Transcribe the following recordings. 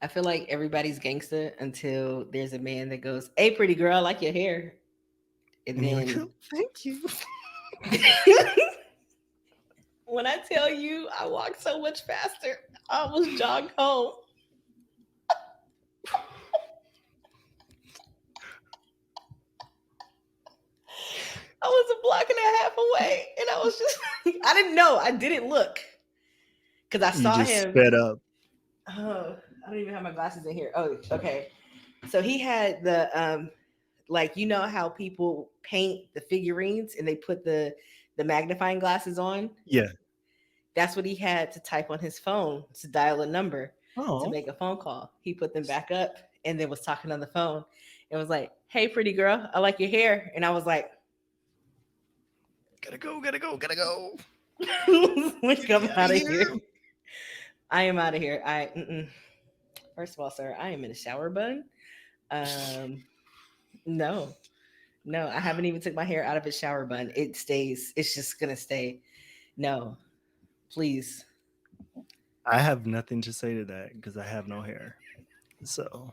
I feel like everybody's gangster until there's a man that goes, "Hey, pretty girl, I like your hair," and And you're like, then "Oh, thank you." when I tell you, I walk so much faster, I almost jogged home. I was a block and a half away, and I was just, I didn't know, I didn't look because I You saw just him. sped up. Oh, I don't even have my glasses in here. Oh, okay. So he had the like you know how people paint the figurines and they put the magnifying glasses on. Yeah. That's what he had to type on his phone to dial a number to Oh, make a phone call. He put them back up and then was talking on the phone. It was like, "Hey, pretty girl, I like your hair," and I was like, gotta go, gotta go, gotta go. "Like, Get me I'm out of out of here. here. I am out of here." First of all, sir, I am in a shower bun. Um, no, no, I haven't even took my hair out of a shower bun. It stays. It's just gonna stay. No, please. I have nothing to say to that because I have no hair. So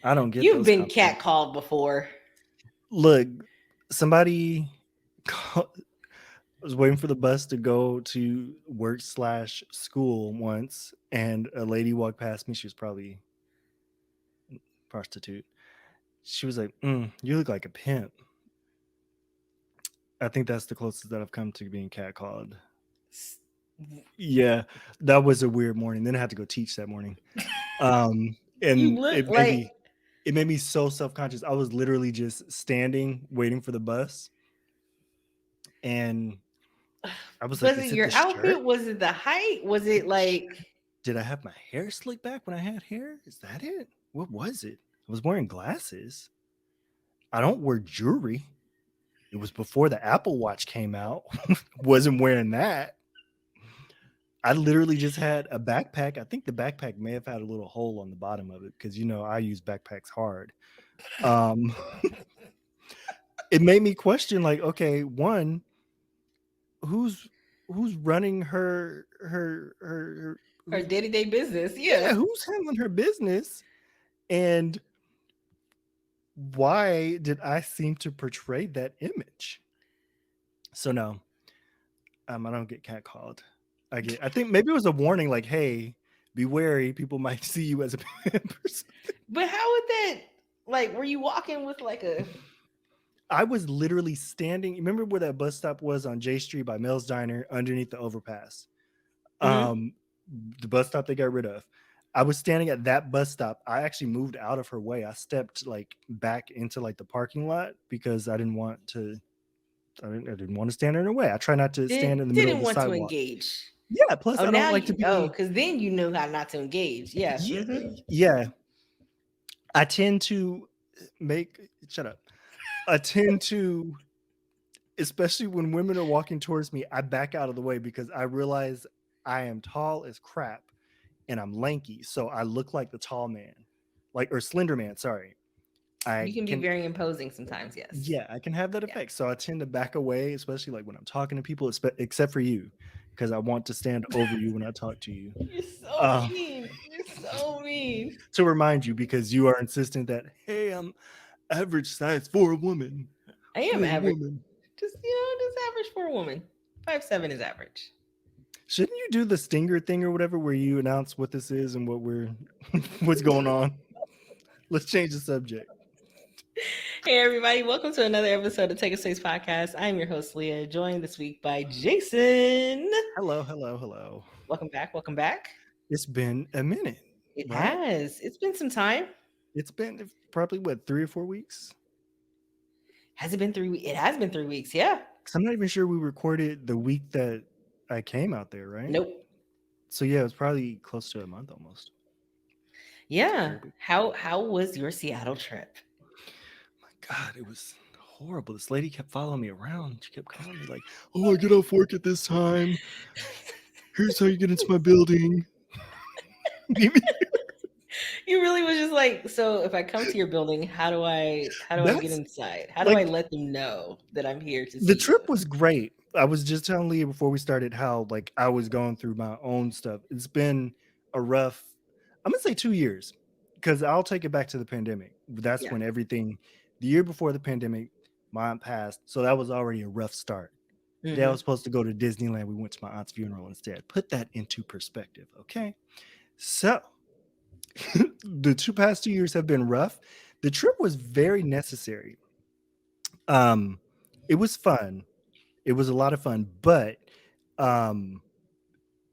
I don't get You've those been compliments. catcalled before. Look, somebody call, was waiting for the bus to go to work slash school once, and a lady walked past me. She was probably a prostitute. She was like, "You look like a pimp." I think that's the closest that I've come to being catcalled. Yeah, that was a weird morning. Then I had to go teach that morning. You And look like. it made me so self-conscious. I was literally just standing waiting for the bus, and I was like, Was "Is it it your the shirt? outfit? Was it the height? Was it The shirt? like? Did I have my hair slicked back when I had hair? Is that it? What was it? I was wearing glasses. I don't wear jewelry. It was before the Apple Watch came out. Wasn't wearing that. I literally just had a backpack. I think the backpack may have had a little hole on the bottom of it because I use backpacks hard. Um, it made me question, like, okay, one, who's who's running her Her who's day to day business? Yeah. yeah, who's handling her business, and why did I seem to portray that image? So no, I don't get catcalled. I think maybe it was a warning, like, hey, be wary, people might see you as a pimp or something. But how would that? Like, were you walking with like a? I was literally standing. Remember where that bus stop was on J Street by Mel's Diner underneath the overpass? Mhm. Um, the bus stop they got rid of. I was standing at that bus stop. I actually moved out of her way. I stepped like back into like the parking lot because I didn't want to. I didn't want to stand in her way. I try not to stand in the middle of Didn't the want to sidewalk. engage. Yeah. Plus, Oh, I don't now like to you. Oh, be. because then you knew how not to engage. Yeah. Yeah. Mm-hmm. Yeah. I tend to make. Shut up. I tend to, especially when women are walking towards me, I back out of the way because I realize I am tall as crap and I'm lanky. So I look like the tall man, like, or slender man. Sorry. You I can be can, very imposing sometimes. Yes. yeah, I can have that Yeah. effect. So I tend to back away, especially like when I'm talking to people, except for you, because I want to stand over you when I talk to you. You're so Um, mean. You're so mean. to remind you, because you are insistent that, hey, I'm average size for a woman. I am For a average. woman. Just just average for a woman. 5'7" is average. Shouldn't you do the stinger thing or whatever where you announce what this is and what we're what's going on? Let's change the subject. Hey everybody, welcome to another episode of Take a Space Podcast. I'm your host Leah, joined this week by Jason. Hello, hello, hello. Welcome back. Welcome back. It's been a minute, It right? has. It's been some time. It's been probably what, 3 or 4 weeks? Has it been 3 weeks? It has been 3 weeks. Yeah. Because I'm not even sure we recorded the week that I came out there, right? Nope. So yeah, it was probably close to a month almost. Yeah. Very big. How was your Seattle trip? My God, it was horrible. This lady kept following me around. She kept calling me like, "Oh, I get off work at this time. Here's how you get into my building." You really was just like, so if I come to your building, how do I get That's inside? How do I like let them know that I'm here to the see you? trip was great. I was just telling Leah before we started how like I was going through my own stuff. It's been a rough. I'm gonna say 2 years, because I'll take it back to the pandemic. That's Yeah. when everything, the year before the pandemic, my aunt passed, so that was already a rough start. Day I was Hmm. supposed to go to Disneyland. We went to my aunt's funeral instead. Put that into perspective, okay? So the past 2 years have been rough. The trip was very necessary. Um, it was fun. It was a lot of fun, but um,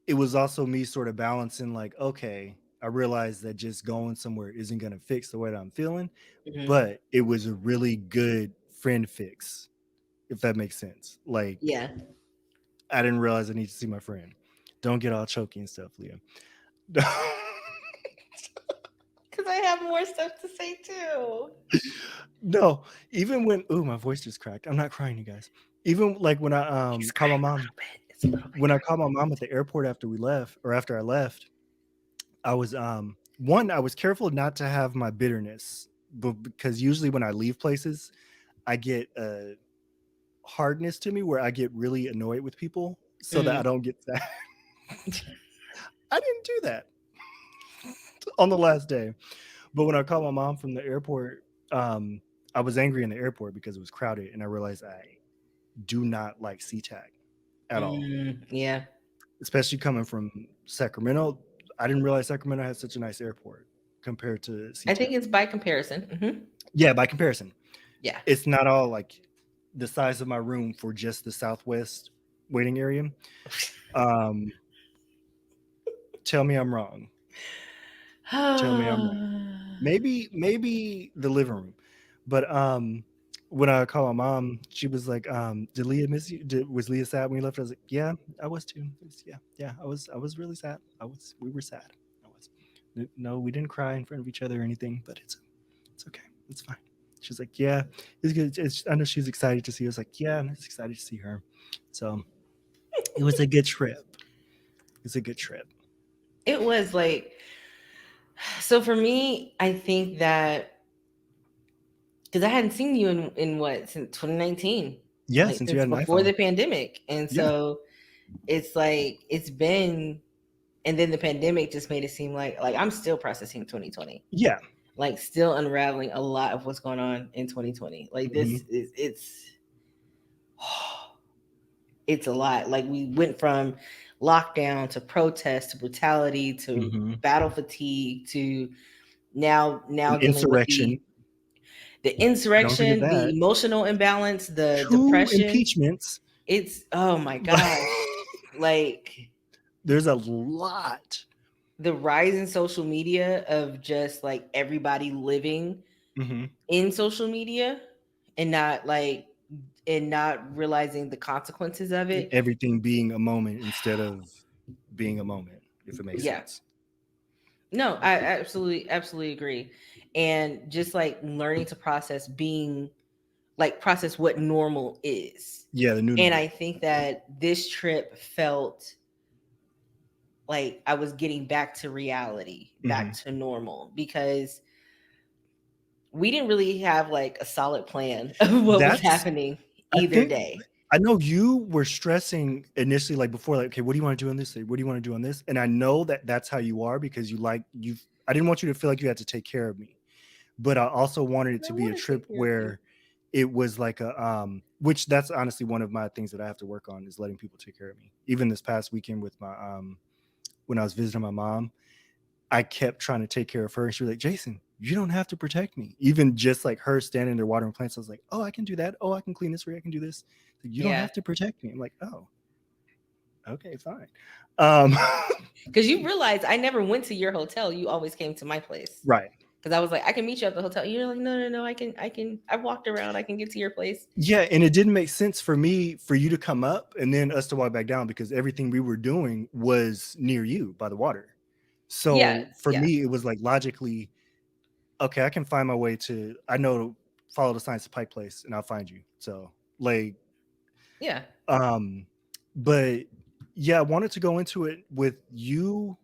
it was also me sort of balancing, like, okay, I realized that just going somewhere isn't going to fix the way that I'm feeling, Hmm. but it was a really good friend fix, if that makes sense. Like, Yeah. I didn't realize I need to see my friend. Don't get all choky and stuff, Leah. Because I have more stuff to say too. No, even when, ooh, my voice just cracked. I'm not crying, you guys. Even like when I He's called my crying a mom, little bit. It's a little bit when I called my mom at the airport after we left, or after I left, I was one, I was careful not to have my bitterness, but because usually when I leave places, I get a hardness to me where I get really annoyed with people so that I crying. don't get sad. I didn't do that on the last day. But when I called my mom from the airport, I was angry in the airport because it was crowded, and I realized I do not like SeaTac at all, Yeah. especially coming from Sacramento. I didn't realize Sacramento had such a nice airport compared to I think SeaTac. it's by comparison. Yeah, by comparison, Yeah. it's not all like the size of my room for just the Southwest waiting area. Um, tell me I'm wrong. Tell me I'm wrong. Maybe the living room, but when I called my mom, she was like, "Did Leah miss you? Was Leah sad when you left?" I was like, "Yeah, I was too. Yeah, I was really sad. We were sad. I was. No, we didn't cry in front of each other or anything, but it's okay. It's fine." She's like, "Yeah, it's good. I know she's excited to see you." I was like, "Yeah, I'm just excited to see her." So it was a good trip. It's a good trip. It was like, so for me, I think that because I hadn't seen you in what, since 2019, Yeah, like since you since had an before iPhone. the pandemic. And Yeah. so it's like, it's been, and then the pandemic just made it seem like I'm still processing 2020, Yeah. like still unraveling a lot of what's going on in 2020. Like Hmm. this is, it's a lot. Like we went from lockdown to protest to brutality to Hmm. battle fatigue to now An dealing with insurrection. the Don't forget insurrection, the that. emotional imbalance, the 2 depression. impeachments. It's, oh my Like, gosh. Like there's a lot. the rise in social media of just like everybody living Hmm. in social media and not like, and not realizing the consequences of And it. everything being a moment instead of being a moment, if it makes Yeah. sense. No, I absolutely agree. And just like learning to process being, like process what normal is. Yeah, the new And normal. I think that this trip felt like I was getting back to reality, back Hmm. to normal, because we didn't really have like a solid plan of what was That's, happening I either think, day. I know you were stressing initially, like before, like, okay, what do you want to do on this day? What do you want to do on this? And I know that that's how you are because I didn't want you to feel like you had to take care of me, but I also wanted it I to be a want to trip take care of you. where it was like a which that's honestly one of my things that I have to work on is letting people take care of me. Even this past weekend with my when I was visiting my mom, I kept trying to take care of her and she was like, "Jason, you don't have to protect me." Even just like her standing there watering plants, I was like, "Oh, I can do that. Oh, I can clean this for you. I can do this." Like, you don't Yeah. have to protect me. I'm like, "Oh, okay, fine." Um Because you realize I never went to your hotel. You always came to my place. right. Because I was like, I can meet you at the hotel. You're like, no, no, no, I've walked around. I can get to your place. Yeah, and it didn't make sense for me for you to come up and then us to walk back down because everything we were doing was near you by the water. Yeah. So for Yeah. me, it was like logically, okay, I can find my way to, I know to follow the signs to Pike Place and I'll find you. So like, Yeah. um, but yeah, I wanted to go into it with you,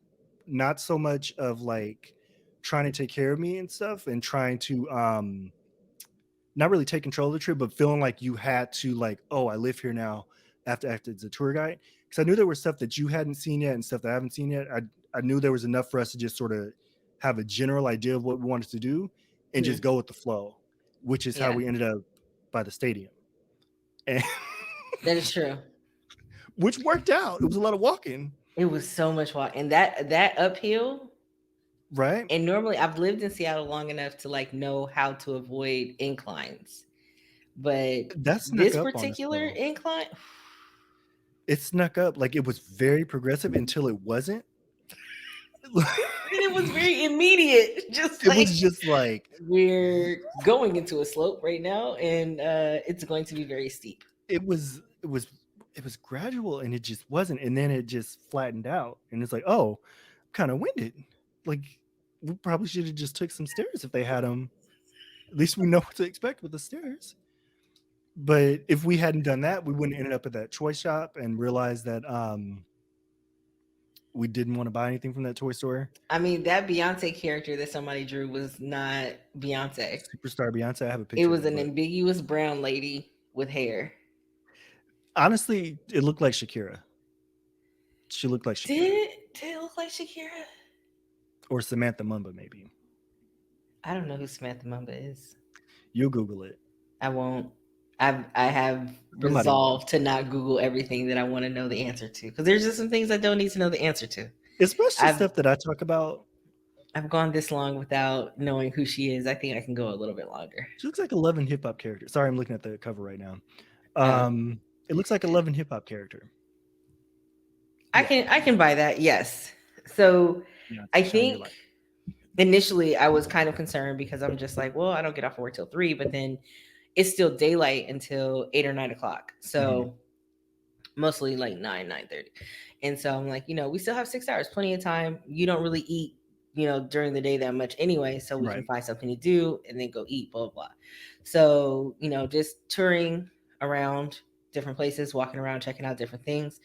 not so much of like trying to take care of me and stuff and trying to not really take control of the trip, but feeling like you had to like, oh, I live here now. After act as a tour guide, because I knew there was stuff that you hadn't seen yet and stuff that I haven't seen yet. I knew there was enough for us to just sort of have a general idea of what we wanted to do, and just go with the flow, which is how Yeah, we ended up by the stadium, and that is true. which worked out. It was a lot of walking, It was so much walk, and that uphill. right? And normally, I've lived in Seattle long enough to like know how to avoid inclines, but That snuck this up on us particular though. incline, It snuck up, like it was very progressive until it wasn't. then it was very immediate. Just It like was just like we're going into a slope right now, and it's going to be very steep. it was it was it was gradual, and it just wasn't, and then it just flattened out, and it's like, oh, kind of winded. Like we probably should have just took some stairs if they had them. At least we know what to expect with the stairs. But if we hadn't done that, we wouldn't have ended up at that toy shop and realized that we didn't want to buy anything from that toy store. I mean, that Beyonce character that somebody drew was not Beyonce. Superstar Beyonce. I have a It picture. was of an it, but ambiguous brown lady with hair. honestly, it looked like Shakira. She looked like Shakira. Did it look like Shakira? Or Samantha Mumba, maybe. I don't know who Samantha Mumba is. You'll Google it. I won't. I have Somebody resolved to not Google everything that I want to know the answer to, because there's just some things I don't need to know the answer to. Especially I've- stuff that I talk about. I've gone this long without knowing who she is. I think I can go a little bit longer. She looks like a Love and Hip Hop character. Sorry, I'm looking at the cover right now. Um, It looks like a Love and Hip Hop character. I can buy that. Yes. So Yeah, I shine your think light. initially I was kind of concerned because I'm just like, well, I don't get off work till 3, but then it's still daylight until 8 or 9 o'clock. So mostly like 9:30. And so I'm like, we still have 6 hours, plenty of time. You don't really eat, during the day that much anyway. So we can Right. find something to do and then go eat, blah, blah, blah. So, just touring around different places, walking around, checking out different things.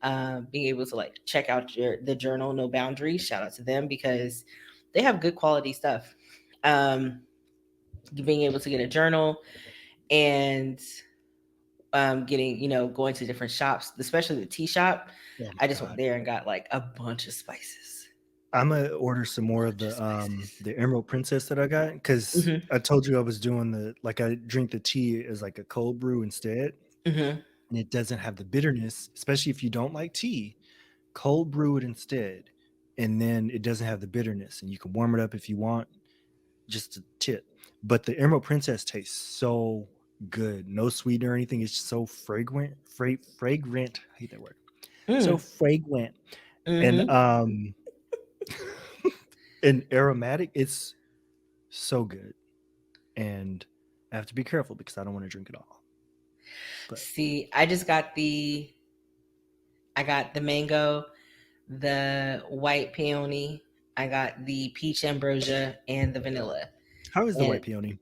Being able to like check out the journal No Boundaries. Shout out to them because they have good quality stuff. Being able to get a journal and getting, going to different shops, especially the tea shop. Oh my I just God. went there and got like a bunch of spices. I'm gonna order some more of the Emerald Princess that I got, because Mhm. I told you I was doing I drink the tea as like a cold brew instead, Mhm. and it doesn't have the bitterness, especially if you don't like tea. Cold brew it instead, and then it doesn't have the bitterness, and you can warm it up if you want. Just a tip. But the Emerald Princess tastes so good. No sweetener or anything. It's so fragrant. Fragrant. I hate that word. So fragrant. And Mhm. and aromatic. It's so good. And I have to be careful because I don't want to drink it all. But See, I got the mango, the white peony, I got the peach ambrosia, and the vanilla. how is the white And peony?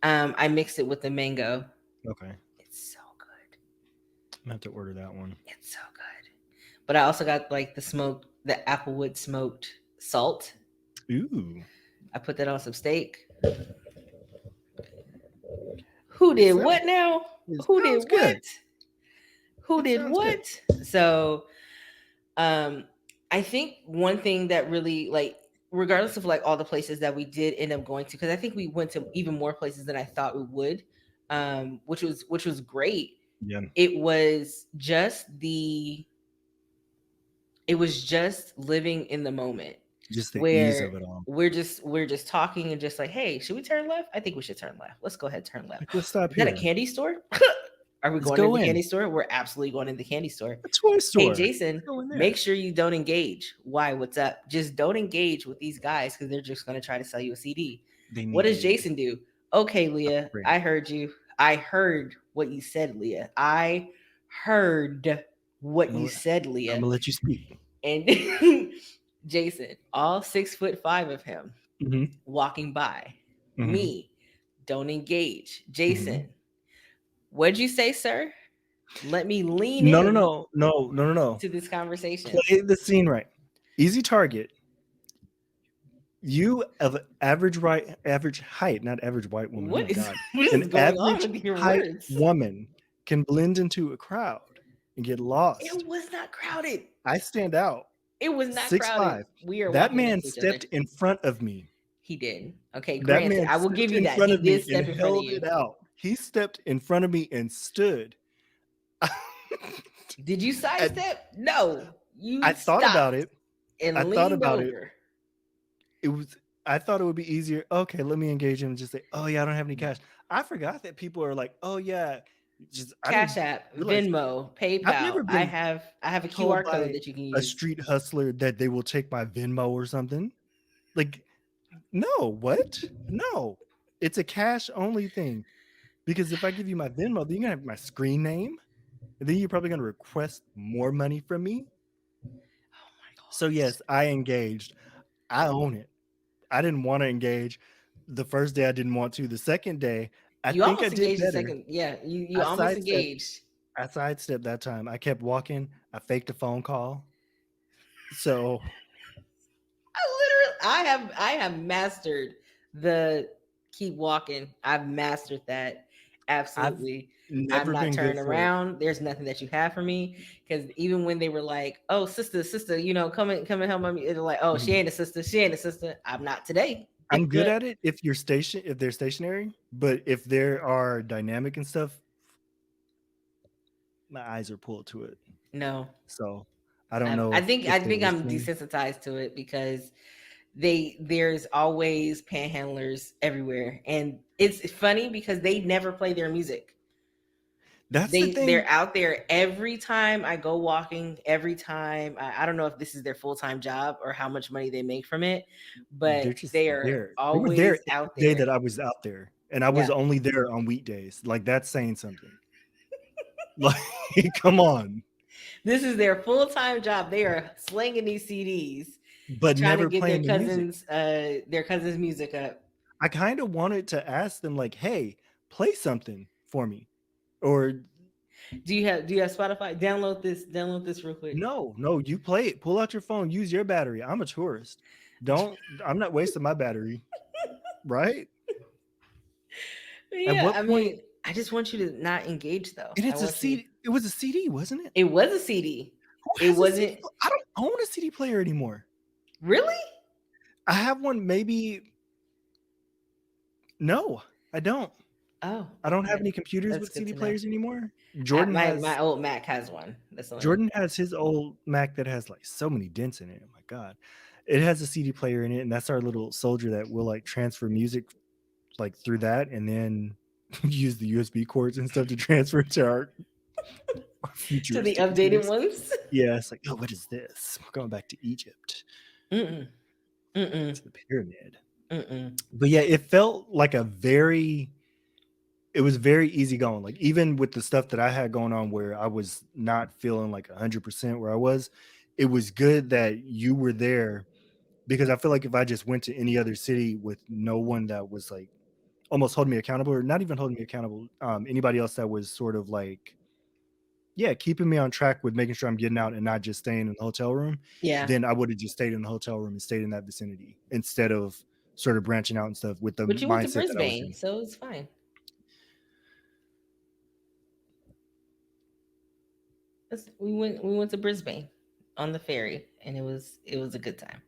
I mixed it with the mango. Okay. It's so good. I'm gonna have to order that one. It's so good. But I also got like the applewood smoked salt. Ooh. I put that on some steak. Who did what now? Who did Sounds good. what? Who did sounds good. what? So I think one thing that really, like, regardless of like all the places that we did end up going to, because I think we went to even more places than I thought we would, which was great. Yeah. It was just living in the moment. Just the ease Where of it all. we're just talking and just like, hey, should we turn left? I think we should turn left. Let's go ahead, turn left. Like, let's stop Is that a here. candy store? Are we Let's going go to the in. candy store? We're absolutely going to the candy store. A toy store. Hey, Jason, Go in there. make sure you don't engage. Why? What's up? Just don't engage with these guys because they're just going to try to sell you a CD. What does Jason do? Okay, Leah, Upgrade. I heard you. I heard what you said, Leah. I heard what you said, Leah. I'm gonna let you speak. And Jason, all 6'5" of him, Mhm. walking by. Mhm. Me, don't engage. Jason, what'd you say, sir? Let me lean No, in no. to this conversation. Play the scene right. Easy target. You of average height, not average white woman. What oh is, God. what is An going on average with your height words? woman can blend into a crowd and get lost. It was not crowded. I stand out. It was not crowded. 6'5". We are That walking man next to each other. stepped in front of me. He did. Okay, That granted, man I will give stepped you in that. front He of me did and step in front of held you. it out. He stepped in front of me and stood. Did you And sidestep? No. You I thought about stopped it. I and thought leaned about it. over. It was I thought it would be easier. Okay, let me engage him and just say, "Oh yeah, I don't have any cash." I forgot that people are like, "Oh yeah." Just I Cash didn't App, realize Venmo, I've PayPal. never I been have a told QR code by that you can a use. street hustler that they will take my Venmo or something. Like, no, what? No. It's a cash only thing. Because if I give you my Venmo, then you're gonna have my screen name, and then you're probably gonna request more money from me. Oh my So gosh. yes, I engaged. I own it. I didn't want to engage. The first day I didn't want to. The second day, I You think I almost did engaged the better. second. Yeah, you I almost sidestepped. engaged. I sidestepped that time. I kept walking. I faked a phone call. So I have mastered the keep walking. I've mastered that. I've Absolutely. I'm never not been good turning for it. around. There's nothing that you have for me. Because even when they were like, "Oh, sister, come and help me," they're like, "Oh, she Mhm. ain't a sister. She ain't a sister." I'm not today. I'm Pick good up. at it if they're stationary, but if there are dynamic and stuff, my eyes are pulled to it. No, So I don't know I if they're think I'm listening. desensitized to it because there's always panhandlers everywhere, and it's funny because they never play their music. That's the They're thing. out there every time I go walking. Every time I don't know if this is their full time job or how much money they make from it, but They're just they are there. They were there always every out day there. that I was out there, and I was Yeah, only there on weekdays. Like that's saying something. Like, come on, this is their full time job. They are slinging these CDs, but trying to never get playing the music. their cousins music up. I kind of wanted to ask them, like, "Hey, play something for me," or Do you have Spotify? Download this real quick. no, you play it. Pull out your phone. Use your battery. I'm a tourist. Don't. I'm not wasting my battery, right? At Yeah, what I point? mean, I just want you to not engage though. And I it's a want you. CD. It was a CD, wasn't it? It was a CD. Who It has a CD? wasn't I don't own a CD player anymore. really. I have one. Maybe no, I don't. Oh, I don't have okay. any computers That's with good CD to know. players anymore. My old Mac has one. That's the only. Jordan has his old Mac that has like so many dents in it. Oh my god. It has a CD player in it, and that's our little soldier that will like transfer music like through that and then use the USB cords and stuff to transfer it to our To the futuristic updated computers. ones. Yeah, it's like, oh, what is this? We're going back to Egypt, Mm-mm. Mm-mm. to the pyramid. Mm-mm. But yeah, it felt like it was very easy going. Like even with the stuff that I had going on where I was not feeling like 100% where I was, it was good that you were there because I feel like if I just went to any other city with no one that was like almost holding me accountable or not even holding me accountable, anybody else that was sort of like, yeah, keeping me on track with making sure I'm getting out and not just staying in the hotel room, Yeah. then I would have just stayed in the hotel room and stayed in that vicinity instead of sort of branching out and stuff with the But you went to mindset that I was Brisbane, in. so it's fine. We went to Brisbane on the ferry, and it was a good time.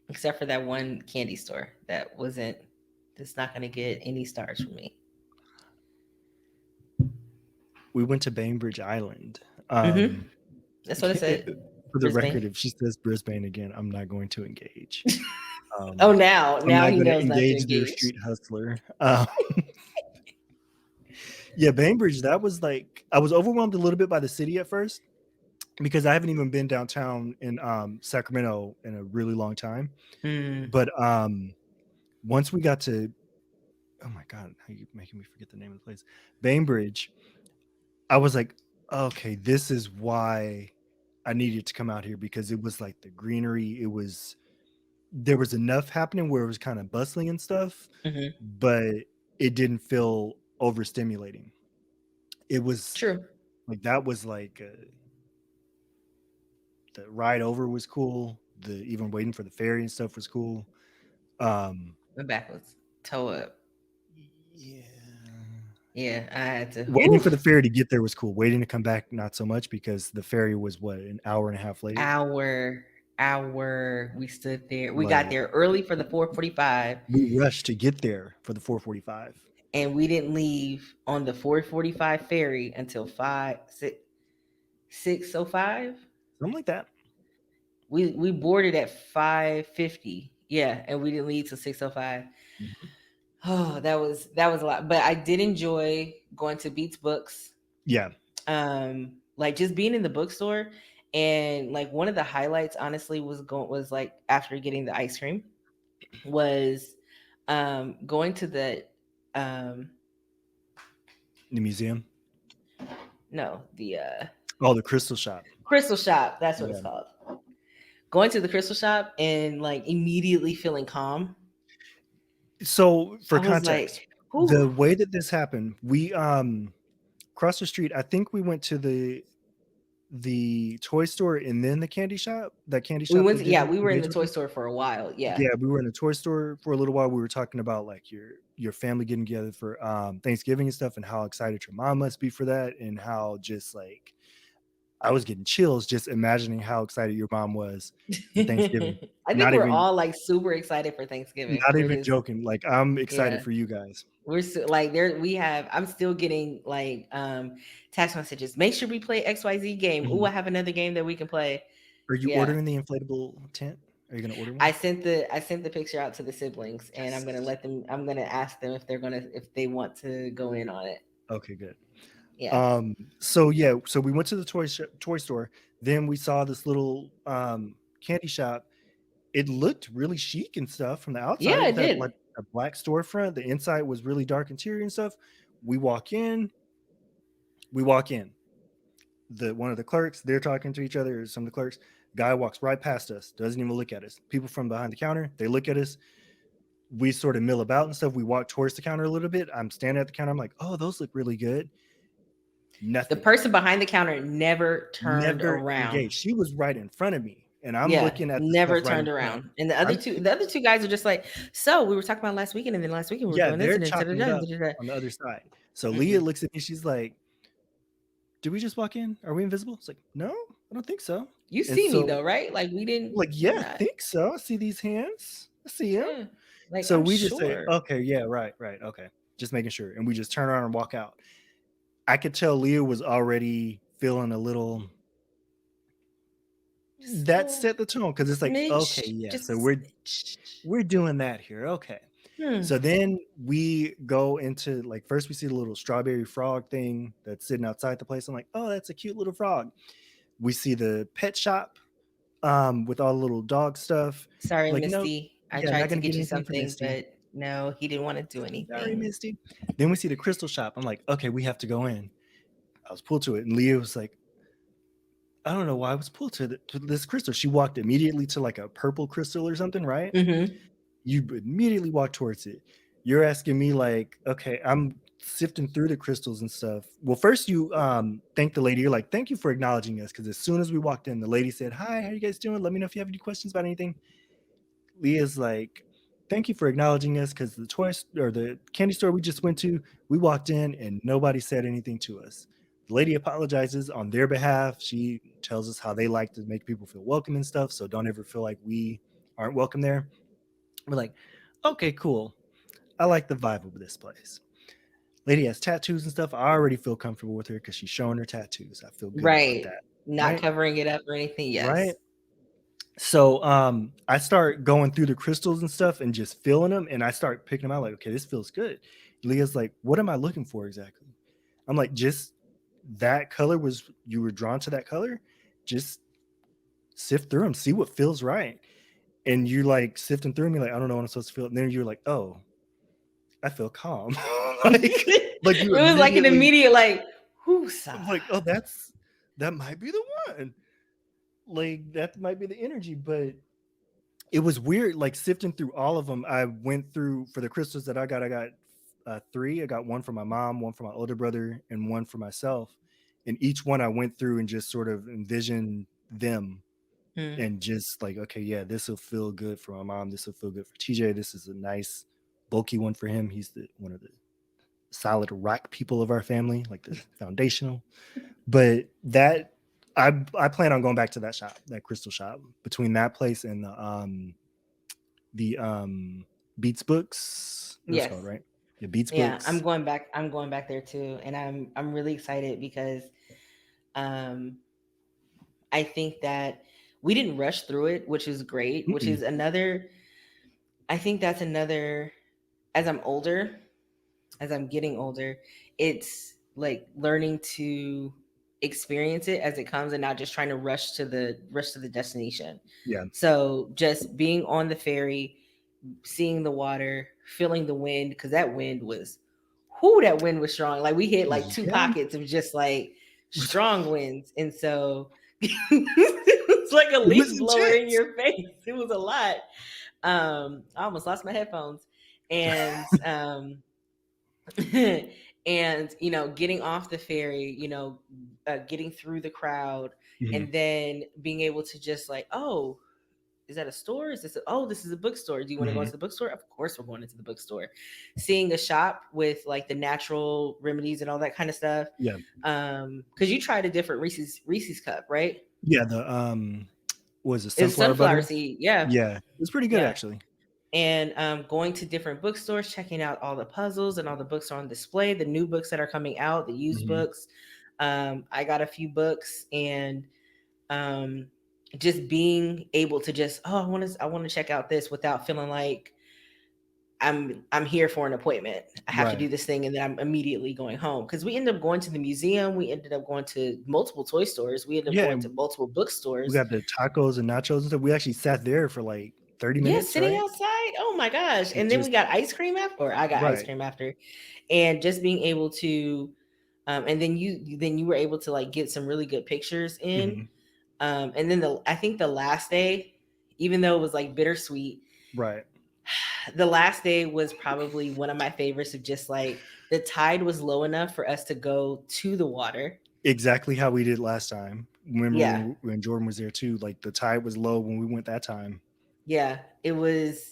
Except for that one candy store that wasn't. That's not going to get any stars from me. We went to Bainbridge Island. Mm-hmm. That's what I said. For the Brisbane. record, if she says Brisbane again, I'm not going to engage. Oh, I'm now not he going to knows not to engage their engage. street hustler. Yeah, Bainbridge, that was like, I was overwhelmed a little bit by the city at first because I haven't even been downtown in Sacramento in a really long time. Mm. But once we got to, oh my God, how are you making me forget the name of the place? Bainbridge, I was like, okay, this is why I needed to come out here because it was like the greenery. There was enough happening where it was kind of bustling and stuff, Mm-hmm. but it didn't feel overstimulating. It was True. like that was like the ride over was cool. The even waiting for the ferry and stuff was cool. My back was toe up. Yeah, Yeah, I had to. Waiting for the Oof, ferry to get there was cool. Waiting to come back, not so much because the ferry was what, an hour and a half late. hour, hour. We stood there. We got Like there early for the 4:45, we rushed to get there for the 4:45, and we didn't leave on the 4:45 ferry until 6:05. something like that. We boarded at 5:50. Yeah, and we didn't leave till 6:05. Mhm. Oh, that was a lot. But I did enjoy going to Beats Books. Yeah, Like just being in the bookstore, and like one of the highlights honestly was like after getting the ice cream was going to the um the museum. no, the Oh, the crystal shop. crystal shop, that's what Yeah. it's called. Going to the crystal shop and like immediately feeling calm. So for I was context, like, whew. the way that this happened, we across the street, I think we went to the toy store and then the candy shop. That candy We shop went that to, yeah, Disney we were in the engaged toy with. store for a while. Yeah. Yeah, we were in a toy store for a little while. We were talking about like your family getting together for Thanksgiving and stuff, and how excited your mom must be for that, and how just like I was getting chills just imagining how excited your mom was for Thanksgiving. I think Not we're even all like super excited for Thanksgiving. not We're even just, joking. Like I'm excited yeah. for you guys. We're so, like there we have I'm still getting like text messages. Make sure we play XYZ game. Oh, Mhm. I have another game that we can play. Are you Yeah. ordering the inflatable tent? Are you gonna order I one? sent the picture out to the siblings, and Yes. I'm gonna ask them if they want to go in on it. Okay, good. Yeah. So yeah, so we went to the toy store. Then we saw this little candy shop. It looked really chic and stuff from the outside. Yeah, It it had like did. a black storefront. The inside was really dark interior and stuff. We walk in. We walk in. One of the clerks, they're talking to each other. Some of the clerks. Guy walks right past us. Doesn't even look at us. People from behind the counter. They look at us. We sort of mill about and stuff. We walk towards the counter a little bit. I'm standing at the counter. I'm like, oh, those look really good. The Nothing. person behind the counter never turned Never around. engaged. She was right in front of me, and I'm Yeah, looking at the never stuff right in turned front. around. And I'm the other two guys are just like, so we were talking about last weekend, and then last weekend we were yeah, doing this, they're and then chopping it da-da-da, up da-da-da. on the other side. So Leah Mm-mm. looks at me. She's like, "Did we just walk in? Are we invisible?" It's like, "No, I don't think so." You And see me so, though, right? Like we didn't. like, We're yeah, I not. think so. I see these hands. I see them. Yeah. Like So I'm we just say, sure. "Okay, yeah, right, right, okay." Just making sure, and we just turn around and walk out. I could tell Leah was already feeling a little. Just a That little set the tone because it's like, okay, smidge. yeah. Just So a we're smidge. we're doing that here. Okay. Hmm. So then we go into like first we see the little strawberry frog thing that's sitting outside the place. I'm like, oh, that's a cute little frog. We see the pet shop with all the little dog stuff. Sorry, Like, no, Misty. I yeah, not tried to gonna get get you anything for something, Misty. but no, he didn't want to do Sorry, anything. Misty. Then we see the crystal shop. I'm like, okay, we have to go in. I was pulled to it, and Leah was like, I don't know why I was pulled to this crystal. She walked immediately to like a purple crystal or something, right? Mm-hmm. You immediately walk towards it. You're asking me like, okay, I'm sifting through the crystals and stuff. Well, first you thank the lady. You're like, thank you for acknowledging us. Because as soon as we walked in, the lady said, hi, how you guys doing? Let me know if you have any questions about anything. Leah's like, thank you for acknowledging us because the or the candy store we just went to, we walked in and nobody said anything to us. The lady apologizes on their behalf. She tells us how they like to make people feel welcome and stuff. So don't ever feel like we aren't welcome there. We're like, okay, cool. I like the vibe of this place. Lady has tattoos and stuff. I already feel comfortable with her because she's showing her tattoos. I feel good about Right. that. Not Right. covering it up or anything. Right. Yes. So I start going through the crystals and stuff and just feeling them, and I start picking them out like, okay, this feels good. Leah's like, what am I looking for exactly? I'm like, just that color was you were drawn to that color, just sift through them, see what feels right. And you're like sifting through me, like, I don't know what I'm supposed to feel. And then you're like, oh, I feel calm. like It you was like an immediately immediate like, whoo like, oh, that might be the one. Like that might be the energy, but it was weird like sifting through all of them. I went through for the crystals that I got three. I got one for my mom, one for my older brother, and one for myself. And each one I went through and just sort of envisioned them Hmm. and just like, okay, yeah, this will feel good for my mom. This will feel good for TJ. This is a nice bulky one for him. He's the one of the solid rock people of our family, like the foundational. But that I plan on going back to that shop, that crystal shop, between that place and the Beats Books. That's called, Yes. right? Yeah, Beats Yeah, Books. I'm going back there too, and I'm really excited because um I think that we didn't rush through it, which is great, which Mm-mm. is another I think that's another as I'm older, as I'm getting older, it's like learning to experience it as it comes and not just trying to rush to the destination. Yeah. So just being on the ferry, seeing the water, feeling the wind, because that wind was whoo, that wind was strong. Like we hit like two Yeah. pockets of just like strong winds. And so it's like a It was leaf blower in intense. your face. It was a lot. I almost lost my headphones. And and getting off the ferry, getting through the crowd, Mhm. and then being able to just like, oh, is that a store? Oh, this is a bookstore. Do you want to go Mhm. into the bookstore? Of course, we're going into the bookstore. Seeing a shop with like the natural remedies and all that kind of stuff. Yeah. Because you tried a different Reese's cup, right? Yeah, the was it It's sunflower sunflower butter? seed. Yeah, Yeah. It was pretty good yeah. actually. And going to different bookstores, checking out all the puzzles and all the books on display, the new books that are coming out, the used Mhm. books. I got a few books, and um, just being able to just, oh, I want to check out this without feeling like I'm here for an appointment. I have to Right. do this thing, and then I'm immediately going home. Because we ended up going to the museum, we ended up going to multiple toy stores, we ended up Yeah, going to and multiple we bookstores. got the tacos and nachos and stuff. We actually sat there for like 30 Yeah, minutes, sitting right? outside. Oh my gosh. And And then we just got ice cream after, or I got ice right. cream after. And just being able to and then you were able to like get some really good pictures in. Mhm. And then I think the last day, even though it was like bittersweet, Right. the last day was probably one of my favorites of just like the tide was low enough for us to go to the water. Exactly how we did last time. Remember Yeah. when Jordan was there too? Like the tide was low when we went that time. Yeah. It was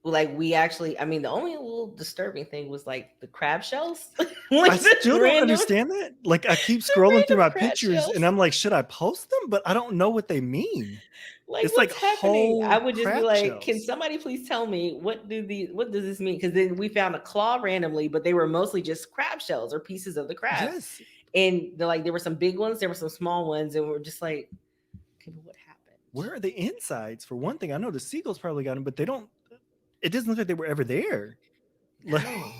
like we actually, I mean, the only little disturbing thing was like the crab shells. I Like still don't understand that. Like I keep the scrolling through random my crab pictures and shells. I'm like, should I post them? But I don't know what they mean. Like It's like what's happening? I whole would just be crab like, can shells. somebody please tell me what does this mean? Because then we found a claw randomly, but they were mostly just crab shells or pieces of the crab. Yes. And there were some big ones, there were some small ones, and we're just like, okay, but what happened? Where are the insides? For one thing, I know the seagulls probably got them, but they don't. It doesn't look like they were ever there. Like, No,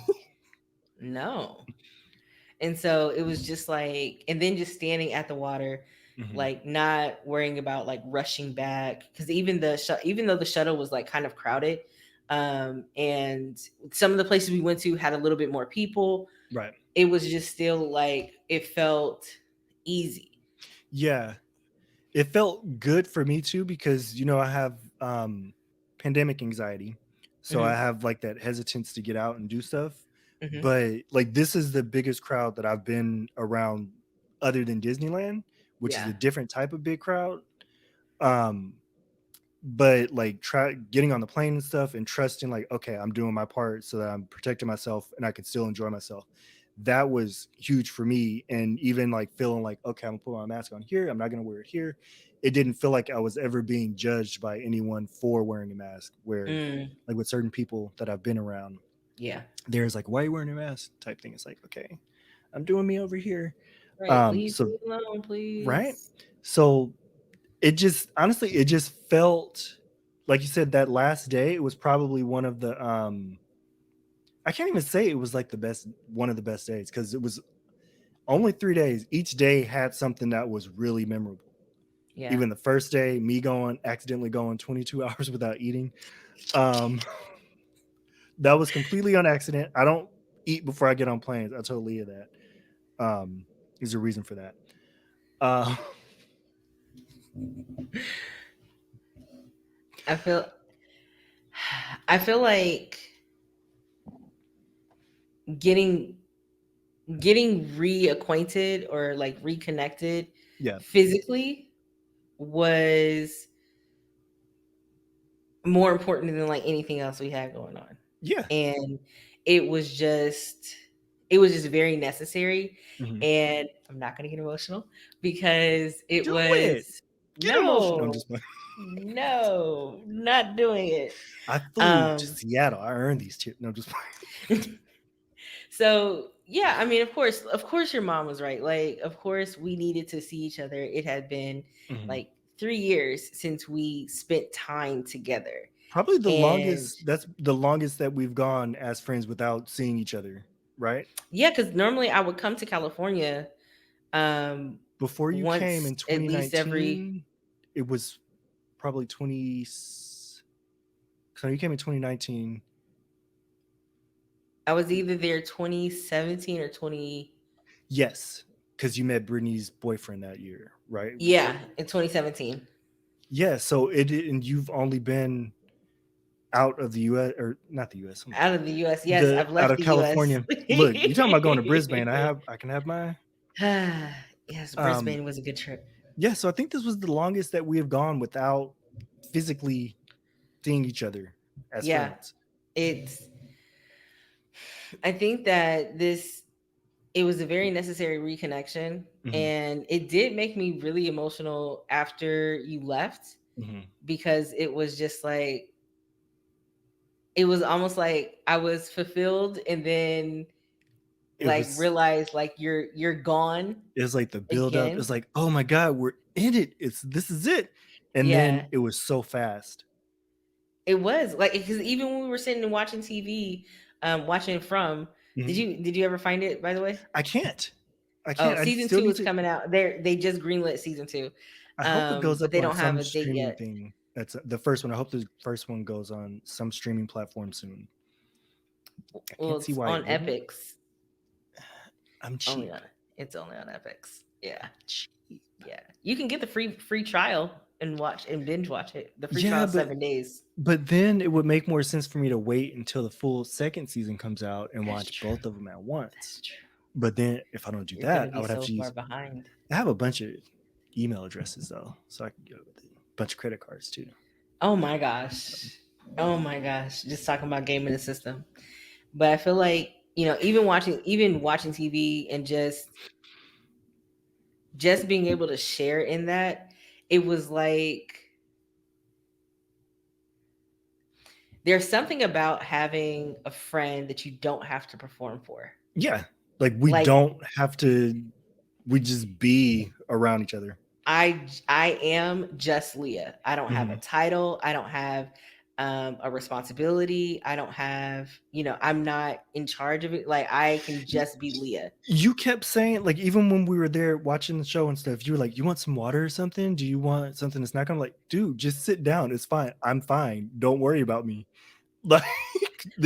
no. And so it was just like, and then just standing at the water, Mhm. like not worrying about like rushing back, because even though the shuttle was like kind of crowded, and some of the places we went to had a little bit more people, Right. it was just still like it felt easy. Yeah. It felt good for me too because I have pandemic anxiety. So I Hmm. have like that hesitance to get out and do stuff. Hmm. But like this is the biggest crowd that I've been around other than Disneyland, which is Yeah. a different type of big crowd. Um but like try getting on the plane and stuff and trusting like okay, I'm doing my part so that I'm protecting myself and I can still enjoy myself. That was huge for me. And even like feeling like okay, I'm gonna put my mask on here, I'm not gonna wear it here. It didn't feel like I was ever being judged by anyone for wearing a mask, where Mm, like with certain people that I've been around, yeah. there's like why are you wearing a mask type thing. It's like okay, I'm doing me over here. Right. Leave So me alone, right. please. So it just honestly it just felt like you said that last day it was probably one of the I can't even say it was like the best one of the best days because it was only 3 days. Each day had something that was really memorable. Yeah. Even the first day, me accidentally going 22 hours without eating. Um that was completely on accident. I don't eat before I get on planes. I told Leah that. There's a reason for that. Uh I feel I feel like getting getting reacquainted or like reconnected yeah. physically was more important than like anything else we had going on. Yeah. And it was just it was just very necessary. Mhm. And I'm not going to get emotional because it Do it. was Get emotional. I'm no, just playing. no, not doing it. I flew to Um, Seattle. I earned these chips. No, I'm just playing. so yeah, I mean, of course, your mom was right. Like, of course, we needed to see each other. It had been Mhm. like 3 years since we spent time together, Probably the and longest. That's the longest that we've gone as friends without seeing each other, right? yeah, because normally I would come to California um Before you came once in at least every 2019, it was probably 20. So you came in 2019. I was either there 2017 or 20 Yes, because you met Brittany's boyfriend that year, right? yeah, in 2017. Yeah. So and you've only been out of the U.S. or not the U.S. Oh my Out God, of the US. Yes, the I've out left of the US. California. Look, you talking about going to Brisbane? I can have my Yes, um. Brisbane was a good trip. Yeah. So I think this was the longest that we have gone without physically seeing each other as Yeah, friends. it's I think that this it was a very necessary reconnection, Hmm. and it did make me really emotional after you left Hmm. because it was just like it was almost like I was fulfilled and then It like was realized like you're gone it was like the build up. again. It's like, oh my God, we're in it. This is it. And then Yeah, it was so fast. it was like because even when we were sitting and watching TV, watching From, Mhm. did you ever find it by the way? I can't. I Oh, can't. I season still two need is to. coming out. They just greenlit season two, I hope it goes but up they on don't have some a date streaming yet. thing. That's the first one. I hope the first one goes on some streaming platform soon. I Well, can't see it's why on it wouldn't. Epics. I'm Only cheap. on it's only on Epics. Yeah, Cheap. yeah. You can get the free trial and watch and binge watch it. The free trial Yeah, is 7 days. but then it would make more sense for me to wait until the full second season comes out and That's watch true. both of them at once. That's true. But then if I don't do You're gonna that, I be would have so to far use. behind. I have a bunch of email addresses though, so I can go with it. A bunch of credit cards too. Oh my gosh. Oh my gosh. Just talking about gaming the system. But I feel like, even watching TV and just being able to share in that, it was like there's something about having a friend that you don't have to perform for. Yeah, like we Like don't have to. We just be around each other. I am just Leah. I don't have a Mhm. title. I don't have a responsibility. I don't have, I'm not in charge of it. Like I can just be Leah. You kept saying, like, even when we were there watching the show and stuff, you were like, "You want some water or something? Do you want something to snack on?" I'm like, dude, just sit down. It's fine. I'm fine. Don't worry about me. Like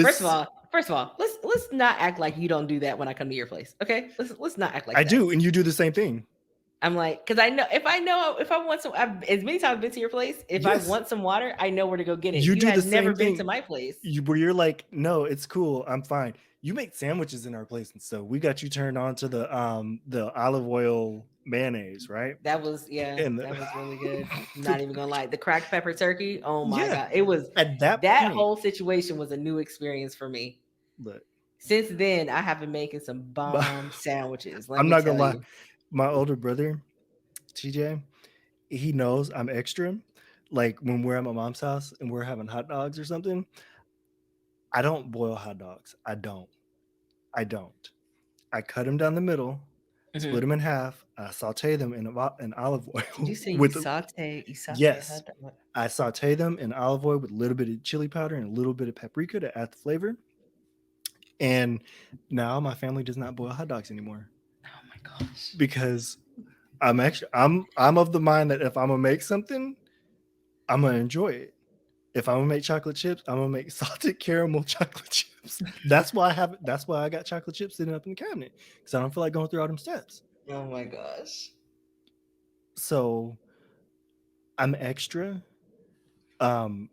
First of this, all, let's not act like you don't do that when I come to your place. Okay? Let's not act like I that. do, and you do the same thing. I'm like, because I know if I want some, as many times I've been to your place, if I Yes, want some water, I know where to go get it. you You do the had never same been to thing. my place. Where you're like, no, it's cool. I'm fine. You make sandwiches in our place, and so we got you turned on to the olive oil mayonnaise, right? That was And that was really good. Not even gonna lie, the cracked pepper turkey. Oh my yeah, god, it was at that that point, whole situation was a new experience for me. look, Since then, I have been making some bomb sandwiches. Let I'm me not gonna tell lie. you. My older brother, TJ, he knows I'm extra. Like when we're at my mom's house and we're having hot dogs or something, I don't boil hot dogs. I don't. I don't. I cut them down the middle, split Mhm. them in half. I saute them in olive Did you oil say with you saute yes. hot dog? I saute them in olive oil with a little bit of chili powder and a little bit of paprika to add the flavor. And now my family does not boil hot dogs anymore Oh my gosh. because I'm of the mind that if I'm gonna make something, I'm gonna enjoy it. If I'm gonna make chocolate chips, I'm gonna make salted caramel chocolate chips. That's why I got chocolate chips sitting up in the cabinet because I don't feel like going through all them steps. Oh my gosh. So I'm extra.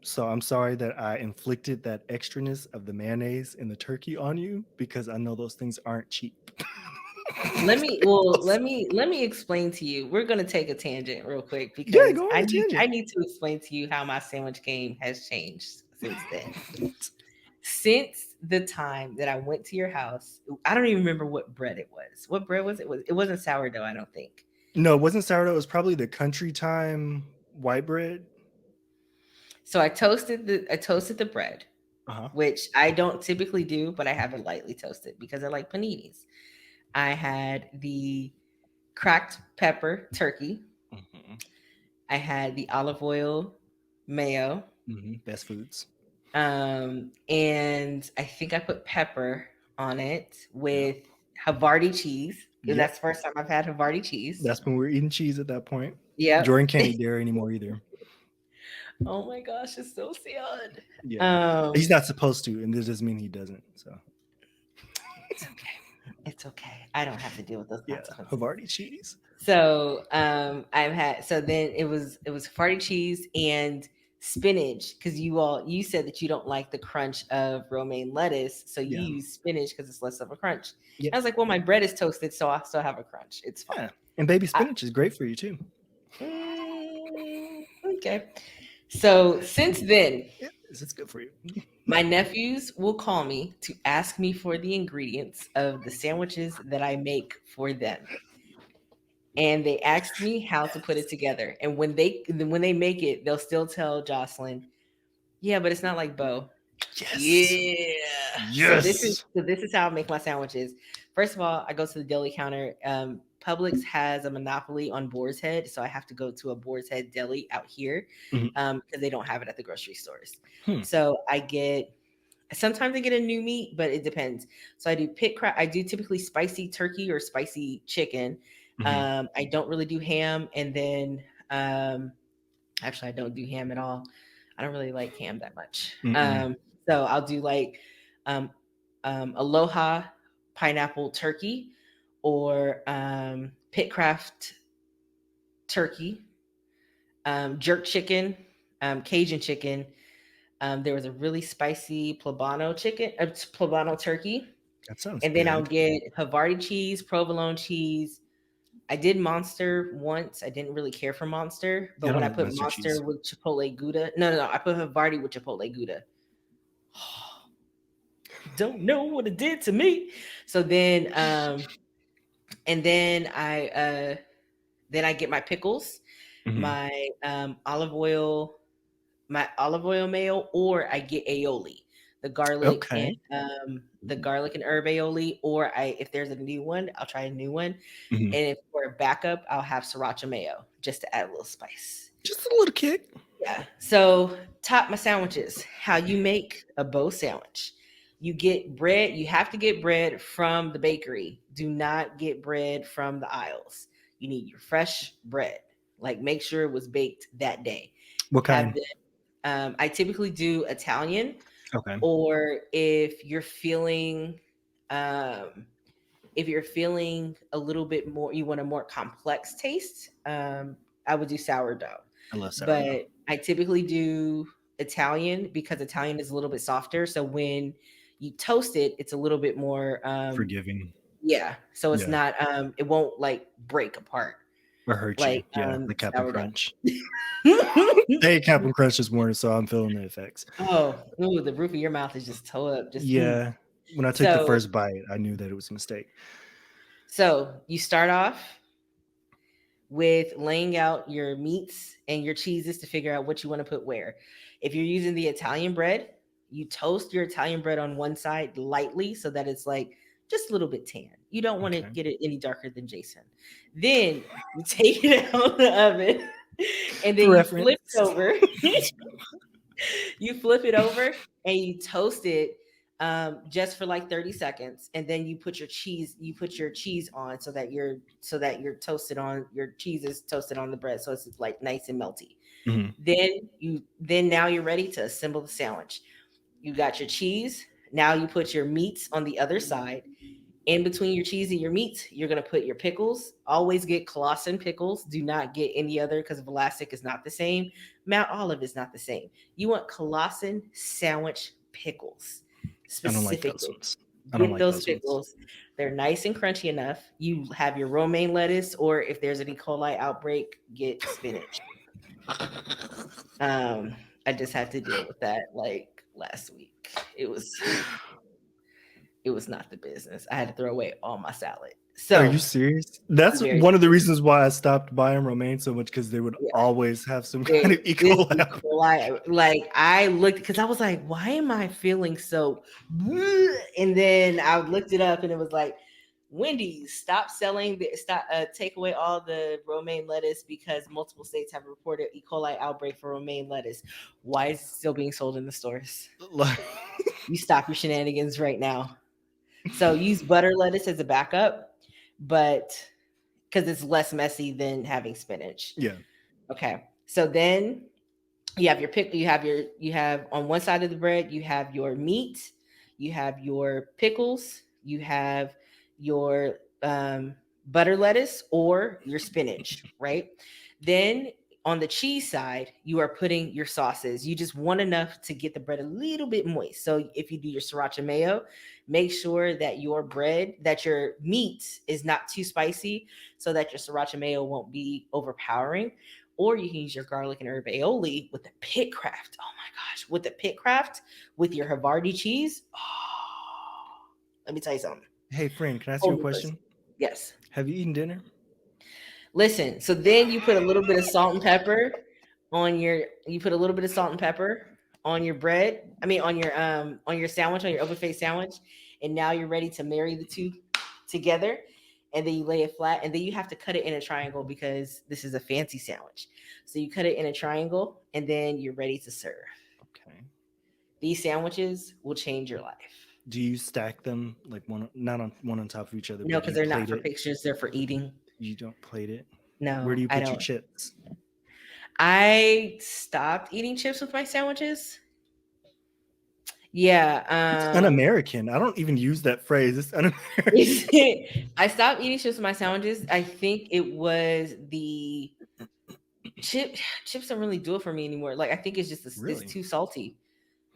So I'm sorry that I inflicted that extraness of the mayonnaise and the turkey on you because I know those things aren't cheap. Let me explain to you. We're gonna take a tangent real quick Yeah, because go on a I tangent. need to explain to you how my sandwich game has changed since then. since the time that I went to your house, I don't even remember what bread it was. What bread was it? It wasn't sourdough, I don't think. No, it wasn't sourdough. It was probably the country time white bread. So I toasted the bread, Uh-huh. which I don't typically do, but I have it lightly toasted because I like paninis. I had the cracked pepper turkey. Hmm. I had the olive oil mayo. Best foods. And I think I put pepper on it Yeah. with Havarti cheese because Yep. that's the first time I've had Havarti cheese. That's when we were eating cheese at that point. Yep. Jordan can't eat dairy anymore either. Oh my gosh, it's so sad. Yeah. He's Um, not supposed to, and this doesn't mean he doesn't. So it's okay. It's okay. I don't have to deal with those yeah, consequences. Havarti cheese. So I've had so then it was Havarti cheese and spinach because you said that you don't like the crunch of romaine lettuce, so you Yeah. use spinach because it's less of a crunch. Yeah. I was like, well, my bread is toasted, so I still have a crunch. It's fine. Yeah. And baby I, spinach is great for you too. okay. So since then, Yeah, it's good for you. my nephews will call me to ask me for the ingredients of the sandwiches that I make for them. And they asked me how to put it together. And when they make it, they'll still tell Jocelyn, "Yeah, but it's not like Bo." Yes. Yeah. So this is Yes. so this is how I make my sandwiches. First of all, I go to the deli counter. Publix has a monopoly on Boar's Head, so I have to go to a Boar's Head deli out here Mhm. because they don't have it at the grocery stores. Hmm. So sometimes I get a new meat, but it depends. So I do pit crab. I do typically spicy turkey or spicy chicken. Mhm. I don't really do ham, and then actually I don't do ham at all. I don't really like ham that much. Mm-mm. So I'll do like um, Aloha pineapple turkey or Pitcraft turkey, jerk chicken, Cajun chicken. There was a really spicy poblano turkey, That sounds and then I'll good. get Havarti cheese, provolone cheese. I did Monster once. I didn't really care for Monster, Yeah, but I when don't I like put mustard cheese. Monster with Chipotle Gouda, no, I put Havarti with Chipotle Gouda. Don't know what it did to me. So and then I get my pickles, Mhm. my olive oil mayo, or I get aioli, the garlic and Okay. the garlic and herb aioli, or if there's a new one, I'll try a new one. Mhm. And if for a backup, I'll have sriracha mayo just to add a little spice. Just a little kick. Yeah. So top my sandwiches. How you make a bow sandwich. You get bread, you have to get bread from the bakery. Do not get bread from the aisles. You need your fresh bread. Like make sure it was baked that day. What Have kind? the I typically do Italian, Okay. or um if you're feeling a little bit more, you want a more complex taste, I would do sourdough. I love sourdough. But I typically do Italian because Italian is a little bit softer. So when you toast it, it's a little bit more, Forgiving. yeah. So it's Yeah. not, it won't like break apart Or hurt you. like Yeah. Like Captain sourdough. Crunch. Hey, Captain Crunch this morning, so I'm feeling the effects. Oh, ooh, the roof of your mouth is just toe up. Just Yeah. When I took the so first bite, I knew that it was a mistake. so you start off with laying out your meats and your cheeses to figure out what you want to put where. If you're using the Italian bread, you toast your Italian bread on one side lightly so that it's like just a little bit tan. You don't want to Okay. get it any darker than Jason. Then you take it out of the oven and then For you reference. flip it over. You flip it over and you toast it just for like 30 seconds, and then you put your cheese on so that your cheese is toasted on the bread, so it's like nice and melty. Mhm. Then now you're ready to assemble the sandwich. You got your cheese. Now you put your meats on the other side. In between your cheese and your meats, you're going to put your pickles. Always get Clausen pickles. Do not get any other because Vlasic is not the same. Mount Olive is not the same. You want Clausen sandwich pickles I don't like those specifically. ones. I don't Get like those those ones. pickles. They're nice and crunchy enough. You have your romaine lettuce, or if there's an E. coli outbreak, get spinach. Um, I just had to deal with that like last week. it was it was not the business. I had to throw away all my salad. Are So you serious? I'm That's very one of the reasons why I stopped buying romaine so much, because they would yeah. always have some kind of E. This coli. E. coli, like I looked because I was like, why am I feeling so? And then I looked it up and it was like, Wendy's stop selling, stop take away all the romaine lettuce because multiple states have reported E. coli outbreak for romaine lettuce. Why is it still being sold in the stores? Like, You stop your shenanigans right now. So use butter lettuce as a backup, but because it's less messy than having spinach. yeah. Okay. So then you have your pick you have on one side of the bread you have your meat, you have your pickles, you have your butter lettuce or your spinach, right? Then on the cheese side you are putting your sauces. You just want enough to get the bread a little bit moist. So if you do your sriracha mayo, make sure that your meat is not too spicy so that your sriracha mayo won't be overpowering. Or you can use your garlic and herb aioli with the pit craft. Oh my gosh, with the pit craft with your Havarti cheese. Oh, let me tell you something. Hey, friend, can I ask you a Holy person. question? Yes. Have you eaten dinner? Listen, so then you put a little bit of salt and pepper you put a little bit of salt and pepper on your bread. I mean on your sandwich, on your open face sandwich, and now you're ready to marry the two together. And then you lay it flat, and then you have to cut it in a triangle because this is a fancy sandwich. So you cut it in a triangle, and then you're ready to serve. Okay. These sandwiches will change your life. Do you stack them like not on one on top of each other, No, but do because you they're not plate for it? pictures; they're for eating. You don't plate it. Where do No, you I put your don't. chips? I stopped eating chips with my sandwiches. It's Yeah, un-American. I don't even use that phrase. It's un-American. I stopped eating chips with my sandwiches. I think it was the chips don't really do it for me anymore. Like I think it's just it's Really? too salty.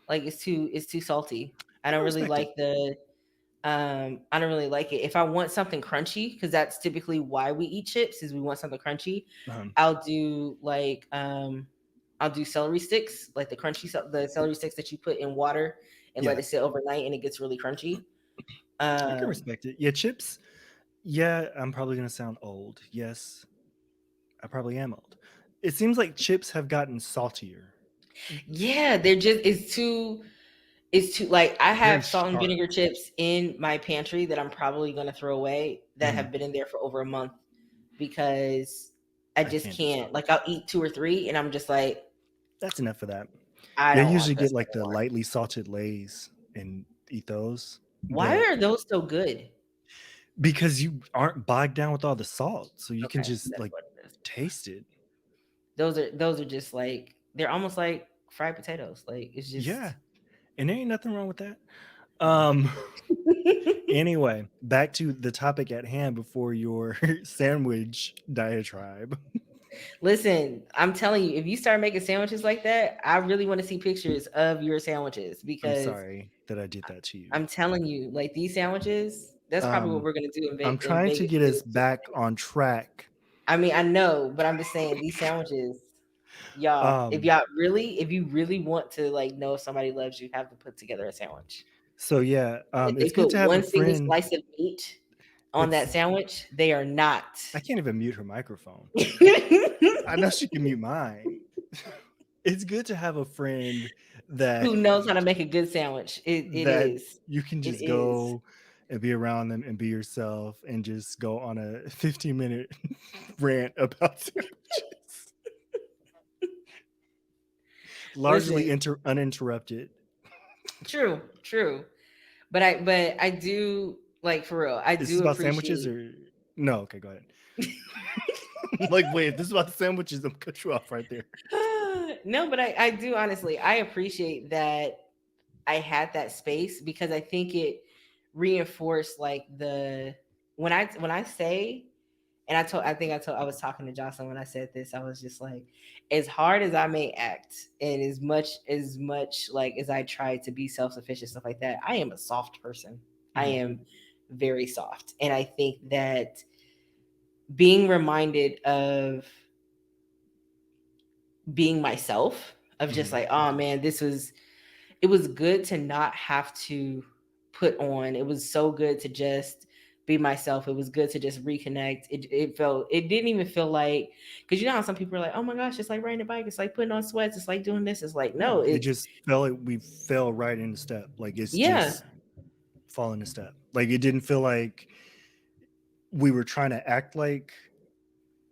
Like it's too salty. I I don't really respect it. like the I don't really like it. If I want something crunchy, because that's typically why we eat chips, is we want something crunchy. Um, I'll do like I'll do celery sticks, like the celery sticks that you put in water and let yeah, it sit overnight and it gets really crunchy. I can Um respect it. Yeah, chips. Yeah, I'm probably gonna sound old. Yes, I probably am old. It seems like chips have gotten saltier, yeah, they're just it's too like I very have salt and sharp. vinegar chips in my pantry that I'm probably gonna throw away that Mhm. have been in there for over a month because I I just can't do can't. salt. Like I'll eat two or three and I'm just like, That's enough for that. I Yeah, I don't want usually this get like the anymore. lightly salted Lay's and eat those. Why But are those so good? because you aren't bogged down with all the salt, so you can Okay, just that's like what it is. taste it. Those are just like they're almost like fried potatoes. Like it's Yeah, just and there ain't nothing wrong with that. Um, anyway, back to the topic at hand before your sandwich diatribe. listen, I'm telling you, if you start making sandwiches like that, I really want to see pictures of your sandwiches I'm because sorry that I did that to you. I'm telling you, like these sandwiches, that's probably what Um, we're gonna do in, I'm In trying to Vegas get too. us back on track. I mean, I know, but I'm just saying these sandwiches, y'all. Um, If you really want to like know if somebody loves you, have to put together a sandwich. so yeah, If they it's good put to have a one single friend. slice of meat on that It's sandwich, they are not. I can't even mute her microphone. I know she can mute mine. It's good to have a friend that Who knows how to make a good sandwich? It that is. you can It just is. go and be around them and be yourself and just go on a 15-minute rant about sandwiches, largely Listen, uninterrupted. true, true. But I do like for real. I Is this do about sandwiches appreciate or no? Okay, go ahead. Like, wait, if this is about sandwiches, I'm cut you off right there. no, but I do honestly. I appreciate that I had that space because I think it reinforced like the when I say and I was talking to Jocelyn when I said this. I was just like, as hard as I may act, and as much like as I try to be self sufficient stuff like that, I am a soft person. I Mhm. am very soft, and I think that being reminded of being myself, of just Mhm. like, oh man, this was it was good to not have to put on. It was so good to just be myself. It was good to just reconnect. It didn't even feel like, because you know how some people are like, oh my gosh, it's like riding a bike, it's like putting on sweats, it's like doing this. It's like, no, No, it it's just felt like we fell right into step. Like it's yeah. just falling a step. Like it didn't feel like we were trying to act like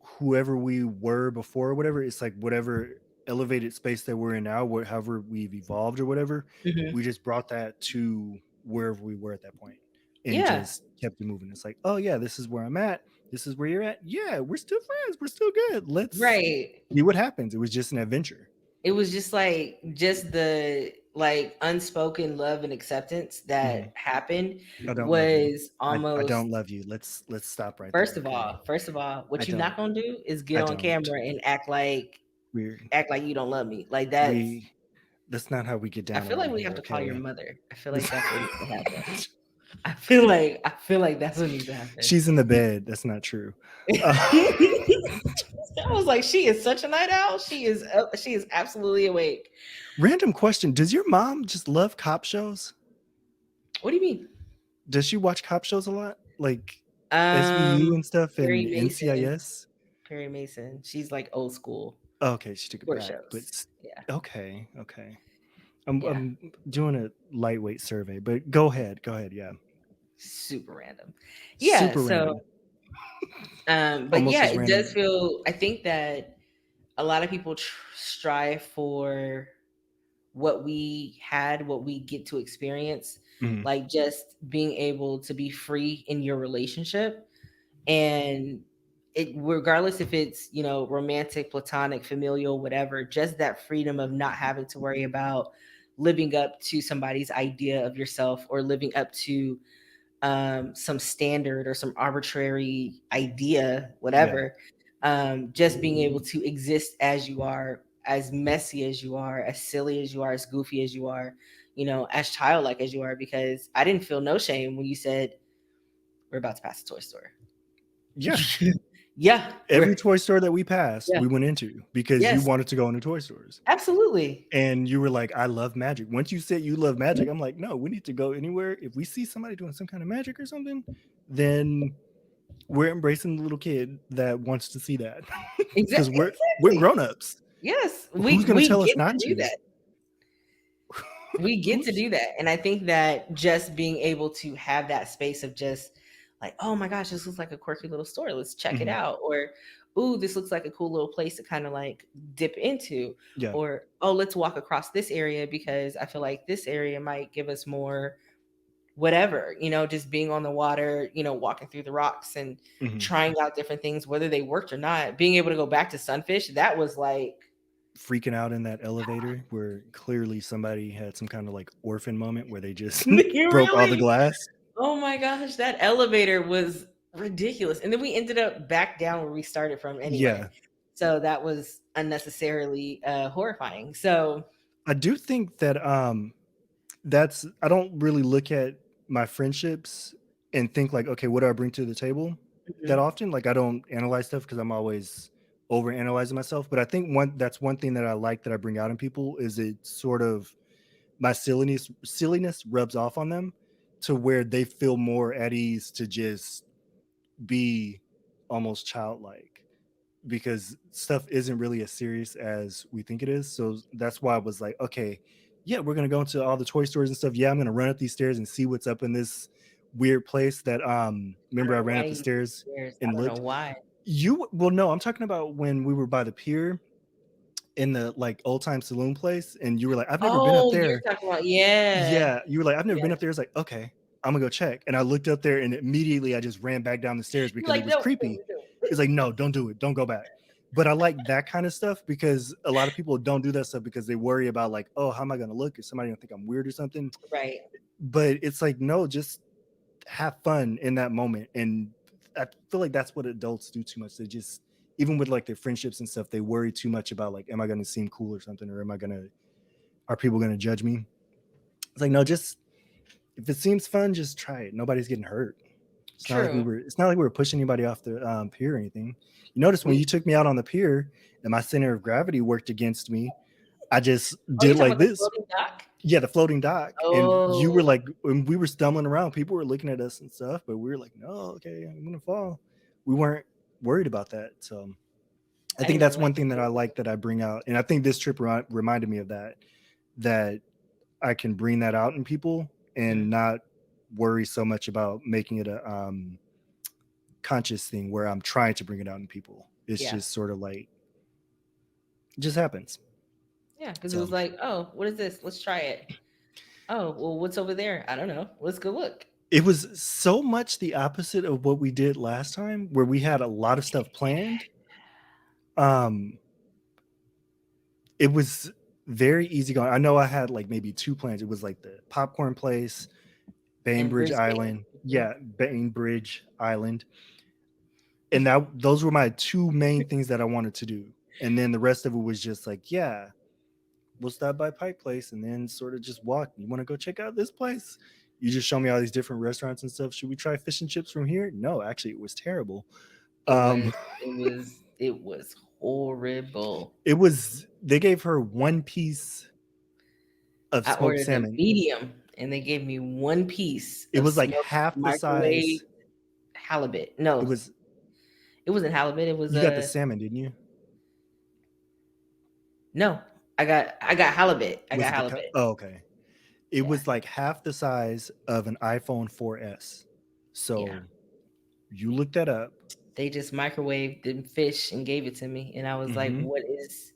whoever we were before or whatever. It's like whatever elevated space that we're in now, however we've evolved or whatever, Mhm. we just brought that to wherever we were at that point and Yeah. just kept it moving. It's like, oh yeah, this is where I'm at. This is where you're at. Yeah, we're still friends. We're still good. Let's Right. see what happens. It was just an adventure. It was just like just the like unspoken love and acceptance Mhm. that happened I don't love you. was I almost. don't love you. Let's stop right there. Okay. First of all, I what you're don't. not gonna do is get I on don't. camera and We're act like you don't love me. Like we that's not how we get I down feel like around we have here, to call your okay? mother. I feel like that's what needs to happen. This- I feel like that's what needs to happen. She's in the bed. That's not true. I was like, she is such a night owl. She is absolutely awake. Random question. Does your mom just love cop shows? What do you mean? Does she watch cop shows a lot? Like SVU Um, and stuff Perry and Mason. NCIS? Perry Mason. She's like old school Okay, she took it court back. But shows. Yeah. okay, okay. Yeah. I'm doing a lightweight survey, but go ahead. Go ahead. Yeah. Super random. Yeah. Super So, random. but Almost yeah, as it does random. feel, I think that a lot of people strive for what we had, what we get to experience, Mhm. like just being able to be free in your relationship. And it, regardless if it's, you know, romantic, platonic, familial, whatever, just that freedom of not having to worry about living up to somebody's idea of yourself or living up to some standard or some arbitrary idea, Yeah. whatever. Just being able to exist as you are, as messy as you are, as silly as you are, as goofy as you are, you know, as childlike as you are, because I didn't feel no shame when you said, we're about to pass the toy store. Yeah. Yeah, Every toy store that we passed, yeah, we went into because you yes, wanted to go into toy stores. absolutely. And you were like, I love magic. Once you said you love magic, I'm like, no, we need to go anywhere. If we see somebody doing some kind of magic or something, then we're embracing the little kid that wants to see that. Because we're Exactly. grown-ups. Yes, Who's gonna we tell us get not to do to? that. We get to Who's do that. And I think that just being able to have that space of just like, oh my gosh, this looks like a quirky little store. Let's check it Mhm. out. Or, ooh, this looks like a cool little place to kind of like dip into. Yeah. Or, oh, let's walk across this area because I feel like this area might give us more whatever, you know, just being on the water, you know, walking through the rocks and Mhm. trying out different things, whether they worked or not. Being able to go back to Sunfish, that was like, Freaking out in that elevator where clearly somebody had some kind of like orphan moment where they just you broke all the really? glass. Oh my gosh, that elevator was ridiculous. And then we ended up back down where we started from anyway. Yeah. So that was unnecessarily horrifying. So, I do think that that's I don't really look at my friendships and think like, okay, what do I bring to the table that mhm, often? Like I don't analyze stuff because I'm always over analyzing myself. But I think one thing that I like that I bring out in people is it sort of my silliness rubs off on them to where they feel more at ease to just be almost childlike because stuff isn't really as serious as we think it is. So that's why I was like, okay, yeah, we're gonna go into all the toy stores and stuff. Yeah, I'm gonna run up these stairs and see what's up in this weird place that I remember don't I know ran why up the you stairs cares. I and don't know looked. why. You well, no, I'm talking about when we were by the pier in the like old time saloon place, and you were like, I've never been up Oh, you're there. talking about, yeah. Yeah, you were like, I've never been Yeah. up there. It's like, okay, I'm gonna go check. And I looked up there and immediately I just ran back down the stairs You're because it like, was no, creepy. It's like, no, don't do it. Don't go back. But I like that kind of stuff because a lot of people don't do that stuff because they worry about like, oh, how am I gonna look? Is somebody gonna think I'm weird or something? right. But it's like, no, just have fun in that moment. And I feel like that's what adults do too much. They just even with like their friendships and stuff, they worry too much about like, am I gonna seem cool or something, or are people gonna judge me? It's like, no, just if it seems fun, just try it. Nobody's getting hurt. True. It's not like we were pushing anybody off the pier or anything. You notice when We you took me out on the pier and my center of gravity worked against me, I just Oh, you did talking like about the this. floating dock? Yeah, the floating dock. And you were Oh, like, when we were stumbling around, people were looking at us and stuff, but we were like, no, okay, I'm gonna fall. We weren't worried about that. So I I think didn't that's even one like thing that I it. like that I bring out. And I think this trip reminded me of that, that I can bring that out in people and Mhm. not worry so much about making it a conscious thing where I'm trying to bring it out in people. It's Yeah. just sort of like, it just happens. Yeah, because it So was like, oh, what is this? Let's try it. Oh, well, what's over there? I don't know. Let's go look. it was so much the opposite of what we did last time, where we had a lot of stuff planned. Um, it was very easy going. I know I had like maybe two plans. It was like the popcorn place, And Bainbridge Brisbane. Island. Mhm. Yeah, Bainbridge Island. And those were my two main things that I wanted to do. And then the rest of it was just like, yeah, we'll stop by Pike Place and then sort of just walk. You want to go check out this place? You just show me all these different restaurants and stuff. Should we try fish and chips from here? No, actually, it was terrible. It Um, was, it was horrible. they gave her one piece of I smoked ordered a salmon. medium, and they gave me one piece It of was like smoked half the microwave size. halibut. It No, was, it wasn't halibut. It was you got the a salmon, didn't you? no. I got halibut. I Was got it the halibut. oh, okay. It Yeah, was like half the size of an iPhone 4S. yeah. So you look that up. They just microwaved the fish and gave it to me, and I was like, Hmm. "What is?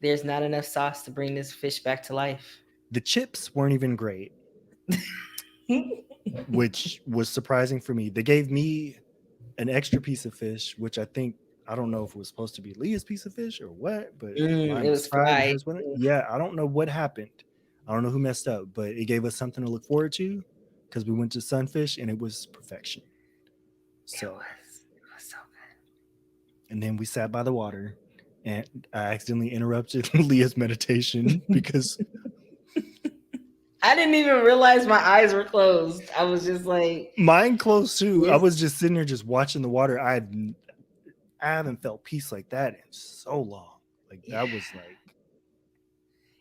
There's not enough sauce to bring this fish back to life." The chips weren't even great, which was surprising for me. They gave me an extra piece of fish, which I don't know if it was supposed to be Leah's piece of fish or what, but mine It was was fried and fried. hers wasn't. Yeah, I don't know what happened. I don't know who messed up, but it gave us something to look forward to because we went to Sunfish and it was perfection. So, It was so and then we sat by the water and I accidentally interrupted Leah's meditation because good. I didn't even realize my eyes were closed. I was just like, mine closed too. I this. was just sitting there just watching the water. I haven't felt peace like that in so long. Like Yeah. that was like,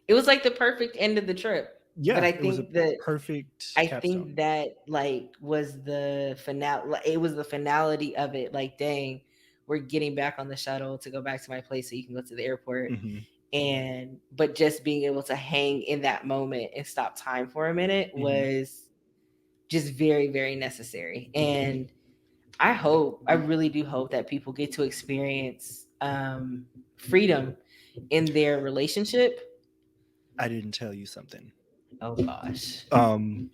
It was like the perfect end of the trip. But yeah, it was a perfect I capstone. think that like was the finale. It was the finality of it. Like, dang, we're getting back on the shuttle to go back to my place so you can go to the airport. Hmm. And but just being able to hang in that moment and stop time for a minute Hmm. was just very, very necessary. And I really do hope that people get to experience freedom in their relationship. I didn't tell you something. Oh gosh. Um,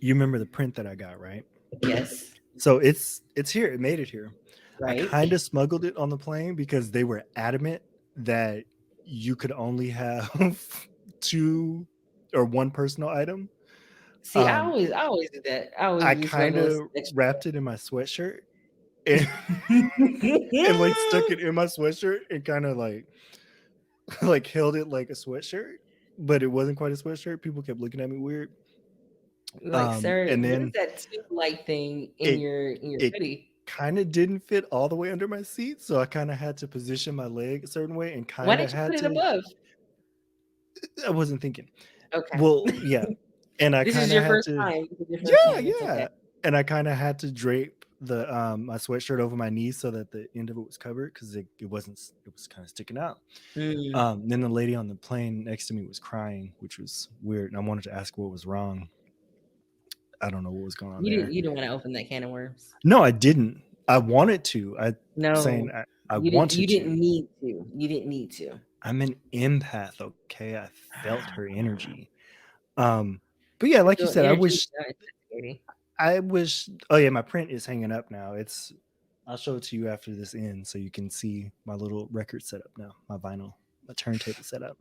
you remember the print that I got, right? Yes. So it's here. It made it here. I Right. kind of smuggled it on the plane because they were adamant that you could only have two or one personal item. See, I Um, always I always do that. I always I do kind smuggle of extra wrapped it in my sweatshirt and, and like stuck stuff. it in my sweatshirt and kind of like like held it like a sweatshirt, but it wasn't quite a sweatshirt. People kept looking at me weird. Like, sir, And what is then that tube like thing in it your it hoodie? kind of didn't fit all the way under my seat, so I kind of had to position my leg a certain way and Why kind of didn't you put had it to. above? I wasn't thinking. Okay. Well, yeah, and I This is kind of your had first to. time. This is your first Yeah, time. It's okay. yeah, and I kind of had to drape the my sweatshirt over my knees so that the end of it was covered because it wasn't. It was kind of sticking out. Mm. Then the lady on the plane next to me was crying, which was weird, and I wanted to ask what was wrong. I don't know what was going on there. You didn't want to open that can of worms. No, I didn't. I wanted to. Saying No, I you wanted didn't to. need to. You didn't need to. I'm an empath, okay? I felt her energy. Um, but yeah, like you So said, energy is not intimidating. I wish oh yeah, my print is hanging up now. I'll show it to you after this ends so you can see my little record setup now, my vinyl, my turntable setup.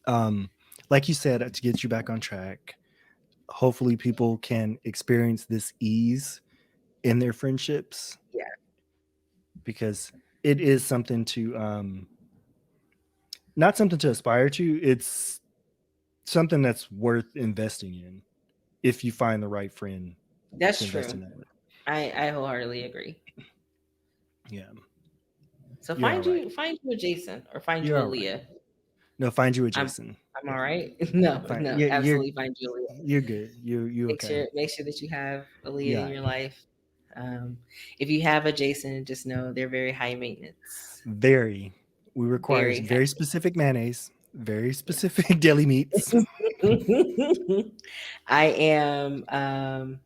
Um, like you said, to get you back on track, hopefully people can experience this ease in their friendships Yeah, because it is something to not something to aspire to. It's something that's worth investing in if you find the right friend that's to invest true. in that with. I wholeheartedly agree. Yeah, So you're all right. find you a Jason or find you You're a all right. Leah. No, find you a I'm Jason. I'm all right. No, Fine. no, Yeah, absolutely fine, Julia. you're good. You okay? Make sure that you have Aaliyah in Yeah, your life. Um, if you have a Jason, just know they're very high maintenance. very. We require Very high. very specific mayonnaise, very specific deli meats. I am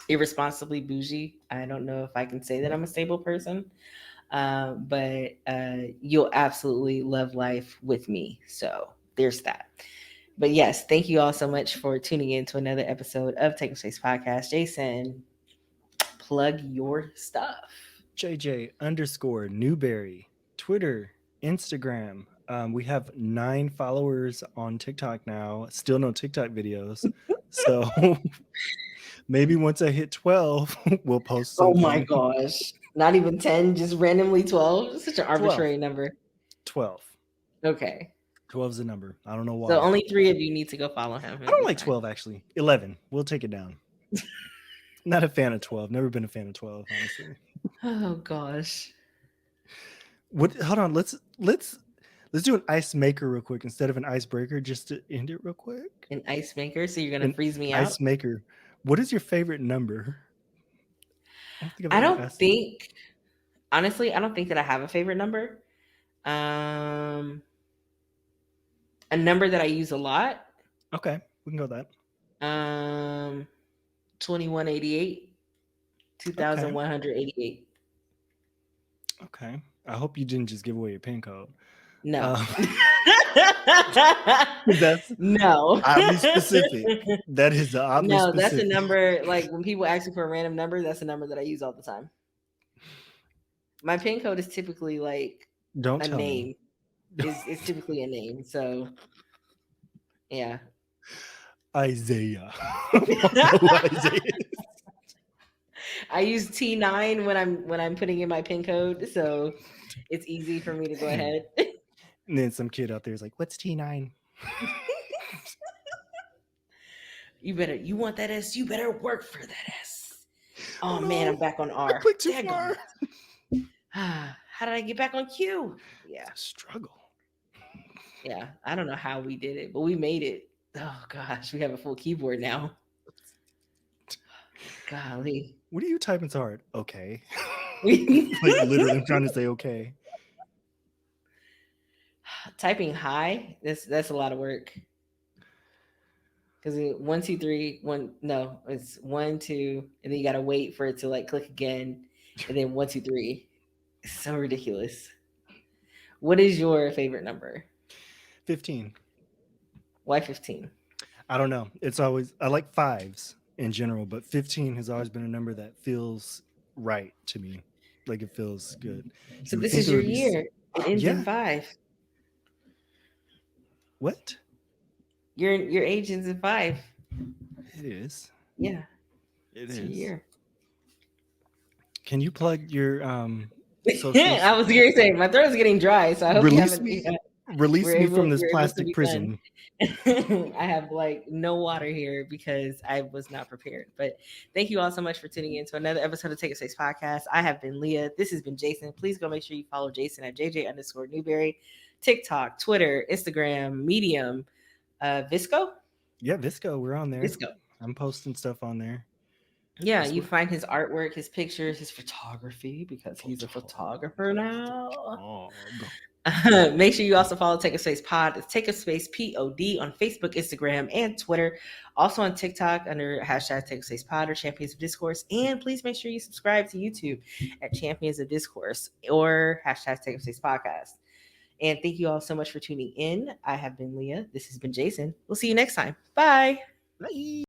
irresponsibly bougie. I don't know if I can say that I'm a stable person, but you'll absolutely love life with me. So there's that. But yes, thank you all so much for tuning in to another episode of Take a Space Podcast. Jason, plug your stuff. JJ_Newberry, Twitter, Instagram. We have 9 followers on TikTok now. Still no TikTok videos. So maybe once I hit 12, we'll post Oh my something. gosh. Not even 10, just randomly 12. Such an 12. arbitrary number. 12. Okay. 12 is the number. I don't know why. So only 3 of you need to go follow him. I don't like 12 actually. 11. We'll take it down. Not a fan of 12. Never been a fan of 12, honestly. Oh gosh. What hold on, let's do an ice maker real quick instead of an icebreaker just to end it real quick. An ice maker. So you're gonna An freeze me out? ice maker. What is your favorite number? I don't think honestly, I don't think that I have a favorite number. A number that I use a lot. Okay, we can go with that. 2188. 2188. Okay. I hope you didn't just give away your PIN code. No. That's no. oddly specific. That is oddly No, specific. that's a number. Like when people ask me for a random number, that's a number that I use all the time. My PIN code is typically like Don't a tell name. me. It's typically a name. So yeah. Isaiah. I don't know who Isaiah is. I use T9 when I'm putting in my PIN code, so it's easy for me to go ahead. And then some kid out there is like, "What's T9?" You want that S? You better work for that S. Oh man, I'm back on R. I clicked too far. How did I get back on Q? Yeah, Struggle. yeah. I don't know how we did it, but we made it. Oh gosh, we have a full keyboard now. Golly. What are you typing so hard? Okay. Like literally, I'm trying to say okay. Typing high, that's a lot of work. Because 1, 2, 3, 1. No, it's 1, 2, and then you gotta wait for it to like click again, and then 1, 2, 3. It's so ridiculous. What is your favorite number? 15. Why 15? I don't know. It's always I like 5s in general, but 15 has always been a number that feels right to me. Like it feels good. So You would this think is it your would be year. It ends in Yeah. 5. What? Your age ends in 5. It is. Yeah, It it's your is. year. Can you plug your socials? I was going to say my throat is getting dry, so I hope you Release haven't. me. Release we're me able- from this we're able to plastic be prison. I have like no water here because I was not prepared. But thank you all so much for tuning in to another episode of Take a Space Podcast. I have been Leah. This has been Jason. Please go make sure you follow Jason at JJ_Newberry, TikTok, Twitter, Instagram, Medium, Visco. Yeah, Visco, we're on there. Visco. I'm posting stuff on there. Yeah, That's you what- find his artwork, his pictures, his photography because he's a photographer now. Oh, Make sure you also follow Take a Space Pod. It's Take a Space POD on Facebook, Instagram, and Twitter. Also on TikTok under hashtag Take a Space Pod or Champions of Discourse. And please make sure you subscribe to YouTube at Champions of Discourse or hashtag Take a Space Podcast. And thank you all so much for tuning in. I have been Leah. This has been Jason. We'll see you next time. Bye. Bye.